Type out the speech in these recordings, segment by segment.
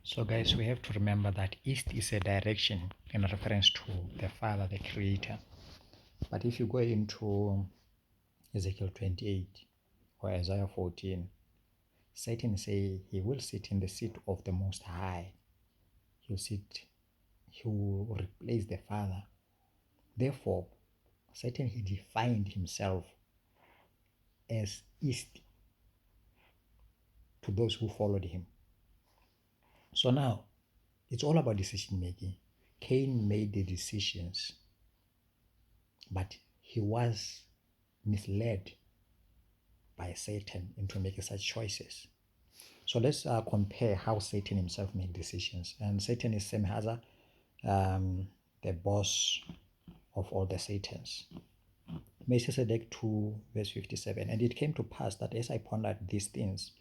So guys, we have to remember that east is a direction in reference to the Father, the Creator. But if you go into Ezekiel 28 or Isaiah 14, Satan say he will sit in the seat of the Most High. He will replace the Father. Therefore, Satan, he defined himself as east to those who followed him. So now, it's all about decision making. Cain made the decisions, but he was misled by Satan into making such choices. So let's compare how Satan himself makes decisions. And Satan is Samhaza, the boss of all the Satans. Melchizedek 2 verse 57. And it came to pass that as I pondered these things,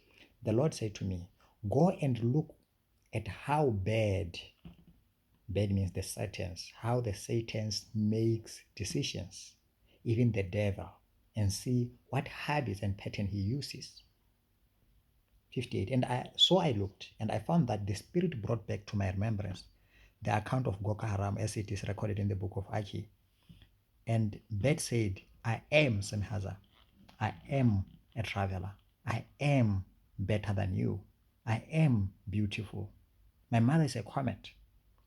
the Lord said to me, go and look at how bad means the Satans, how the Satans makes decisions, even the devil, and see what habits and pattern he uses. 58. And I looked, and I found that the Spirit brought back to my remembrance the account of Boko Haram as it is recorded in the book of Aki. And Bet said, I am Samhaza. I am a traveler. I am better than you. I am beautiful. My mother is a comet,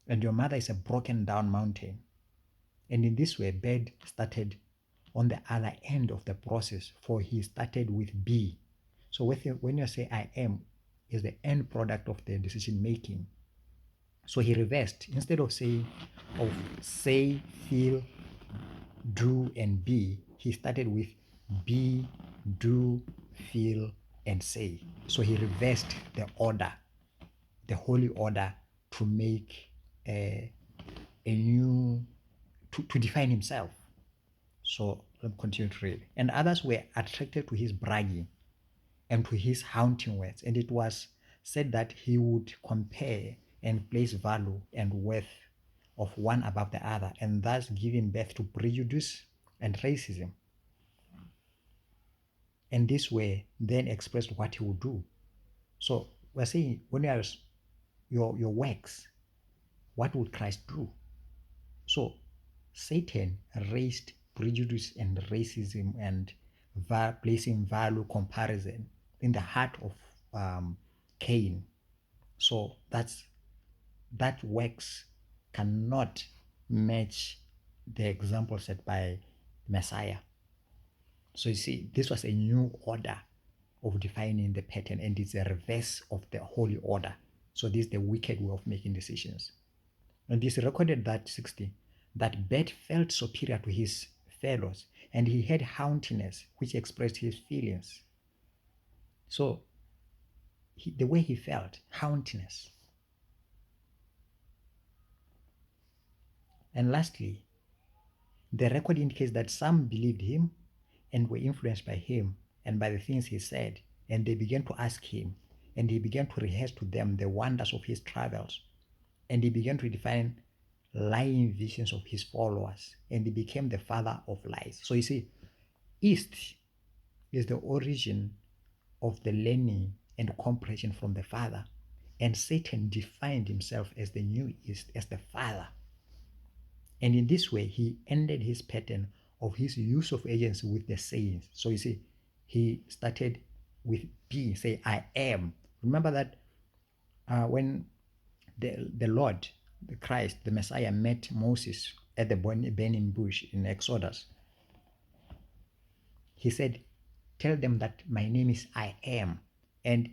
and your mother is a broken down mountain. And in this way, Bet started on the other end of the process, for he started with B. So when you say I am, is the end product of the decision making. So he reversed. Instead of say, feel, do, and be, he started with be, do, feel, and say. So he reversed the order, the holy order, to make a new, to define himself. So let me continue to read. And others were attracted to his bragging and to his haunting words. And it was said that he would compare and place value and worth of one above the other, and thus giving birth to prejudice and racism. And this way then expressed what he would do. So we're saying, when you are your works, what would Christ do? So Satan raised prejudice and racism and placing value comparison in the heart of Cain. So that works cannot match the example set by Messiah. So you see, this was a new order of defining the pattern, and it's a reverse of the holy order. So this is the wicked way of making decisions. And this recorded that 60, that Bet felt superior to his fellows, and he had haughtiness, which expressed his feelings. So the way he felt, haughtiness. And lastly, the record indicates that some believed him and were influenced by him and by the things he said, and they began to ask him, and he began to rehearse to them the wonders of his travels, and he began to define lying visions of his followers, and he became the father of lies. So you see, East is the origin of the learning and comprehension from the Father, and Satan defined himself as the new East, as the Father. And in this way, he ended his pattern of his use of agency with the sayings. So you see, he started with be, say, I am. Remember that when the Lord, the Christ, the Messiah met Moses at the burning bush in Exodus, he said, tell them that my name is I am. And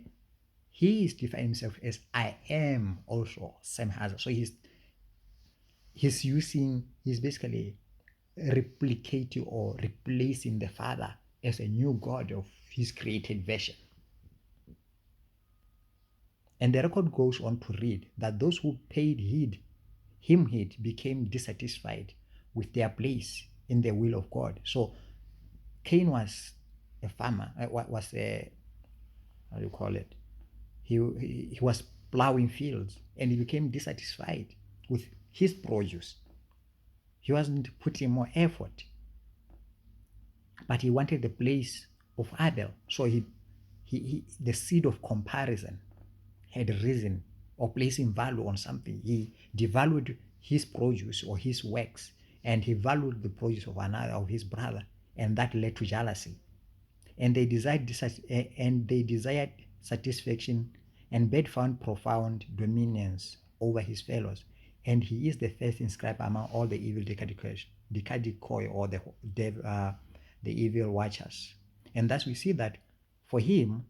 he is defining himself as I am also, same as. So he's basically replicating or replacing the Father as a new God of his created version. And the record goes on to read that those who paid heed became dissatisfied with their place in the will of God. So Cain was a farmer, was a, how do you call it? He was plowing fields, and he became dissatisfied with his produce. He wasn't putting more effort, but he wanted the place of Abel. So the seed of comparison had risen or placing value on something. He devalued his produce or his works, and he valued the produce of another, of his brother, and that led to jealousy. And they desired satisfaction, and Bed found profound dominance over his fellows. And he is the first inscribed among all the evil Decadicoi, or the evil watchers. And thus we see that for him,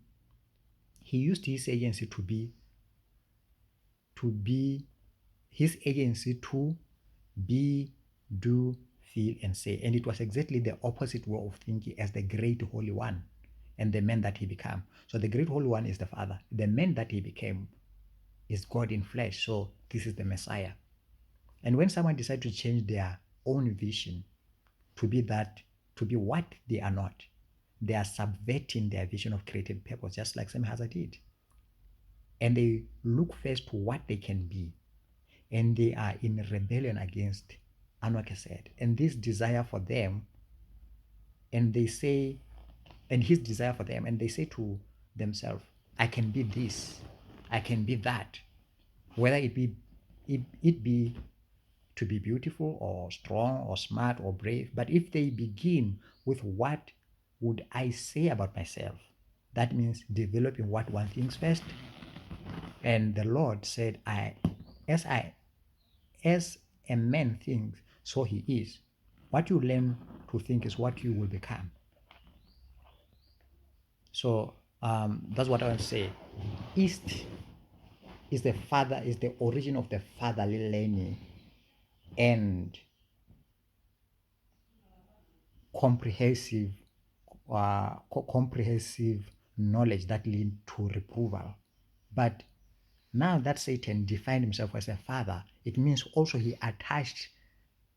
he used his agency to be his agency to be, do, feel, and say. And it was exactly the opposite way of thinking as the great Holy One and the man that he became. So the great Holy One is the Father. The man that he became is God in flesh. So this is the Messiah. And when someone decides to change their own vision to be what they are not, they are subverting their vision of created purpose, just like Samhaza did. And they look first to what they can be, and they are in rebellion against Anwar. And this desire for them, and they say, and his desire for them, and they say to themselves, I can be this, I can be that, whether it be to be beautiful or strong or smart or brave. But if they begin with what would I say about myself, that means developing what one thinks first. And the Lord said, as a man thinks, so he is. What you learn to think is what you will become. So that's what I want to say. East is the origin of the fatherly learning and comprehensive knowledge that lead to reproval. But now that Satan defined himself as a father, it means also he attached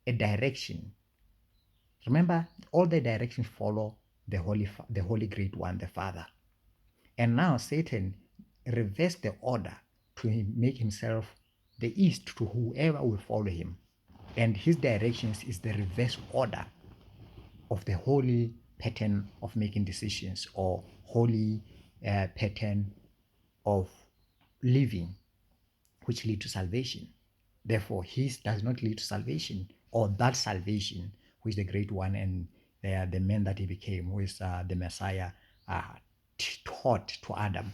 a direction. Remember, all the directions follow the holy great one, the Father. And now Satan reversed the order to make himself the east to whoever will follow him. And his directions is the reverse order of the holy pattern of making decisions, or holy pattern of living, which lead to salvation. Therefore, his does not lead to salvation, or that salvation, which the great one and the man that he became, who is the Messiah, taught to Adam.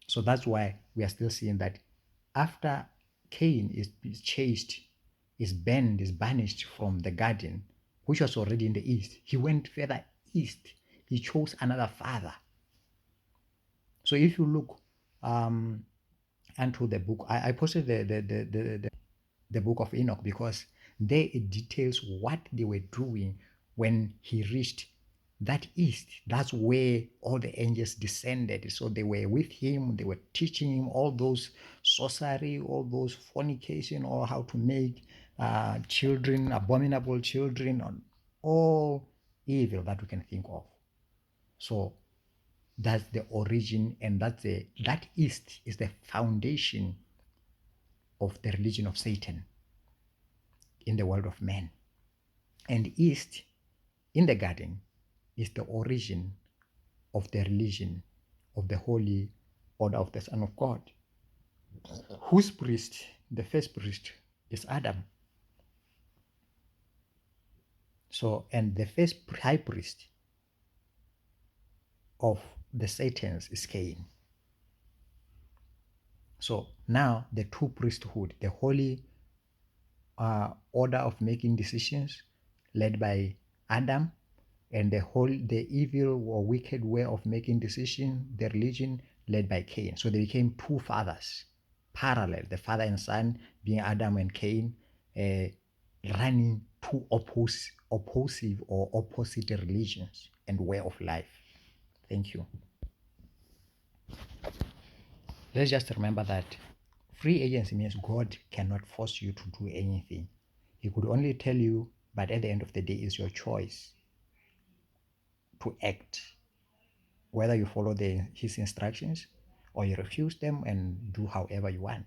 So that's why we are still seeing that after Cain is chased, is banned, is banished from the garden, which was already in the east, he went further east. He chose another father. So if you look into the book, I posted the book of Enoch, because there it details what they were doing when he reached that east. That's where all the angels descended. So they were with him, they were teaching him all those sorcery, all those fornication, or how to make children, abominable children, and all evil that we can think of. So that's the origin, and that east is the foundation of the religion of Satan in the world of man. And east in the garden is the origin of the religion of the holy order of the Son of God, whose priest, the first priest, is Adam. So, and the first high priest of the Satans is Cain. So now the two priesthood, the holy order of making decisions led by Adam, and the evil or wicked way of making decisions, the religion led by Cain. So they became two fathers, parallel, the father and son being Adam and Cain, running two opposite or opposite religions and way of life. Thank you. Let's just remember that free agency means God cannot force you to do anything. He could only tell you, but at the end of the day, it's your choice to act, whether you follow his instructions or you refuse them and do however you want.